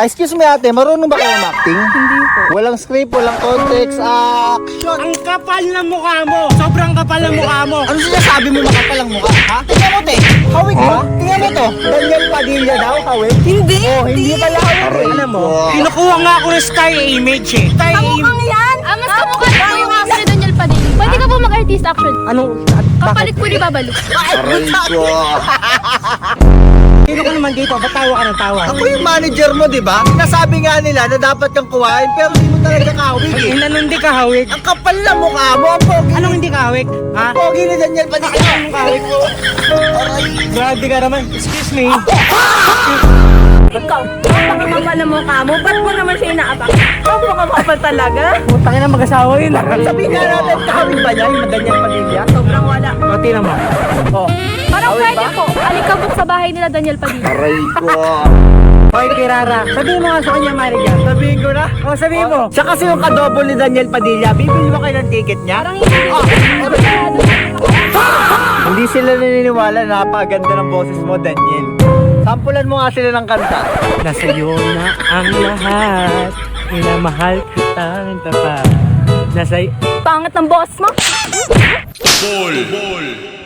Excuse me ate, marunong ba kayo acting? Hindi po. Walang script, walang context, action! Ang kapal ng mukha mo! Sobrang kapal ng mukha mo! Ano sinasabi mo makapal ang mukha, ha? Tingnan mo te, hawig ba? Tingnan mo to, Daniel Padilla daw, hawig? Hindi! Oh, hindi pala hawig. Alam mo, kinukuha nga ako ng star image eh. Star image. Kamukhang yan! Mas kamukha niyo po yung aso ni Daniel Padilla. Pwede ka po mag-artist action. Anong... Kapalit po ni Babalu. Aray ko! Sino ka naman dito? Ba't tawa ka ng tawa? Ako yung manager mo, di ba? Sinasabi nga nila na dapat kang kuhain, pero hindi mo talaga kahawig eh. Ina nun di ka hawig. Ang kapal na mukha mo, ang pogi. Anong hindi ka hawig? Ha? Pogi ni Daniel Padilla. Anong hawig mo? Grabe ka naman. Excuse me. Ikaw, ang kapal ng mukha mo. Ba't mo naman siya inaabang? Ang kapal talaga. Putang ina mag-asawa yun. Sabihin nga natin, kahawig ba niya yung Daniel Padilla? Sobrang wala. Pati naman. Oh. Parang pwede po. Alikabok sa bahay nila Daniel Padilla. Aray ko. Hoy, Kirara. Sabihin mo nga sa kanya, manager. Sabihin ko na. O, sabihin mo. Siya kasi yung kadouble ni Daniel Padilla. Bibili mo kayo ng ticket niya? Parang hindi. Hindi sila naniniwala na napakaganda ng boses mo, Daniel. Sampulan mo nga sila ng kanta. Nasa iyo na ang lahat. Minamahal kitang tapat. Nasa Pangat ng boss mo. Ball.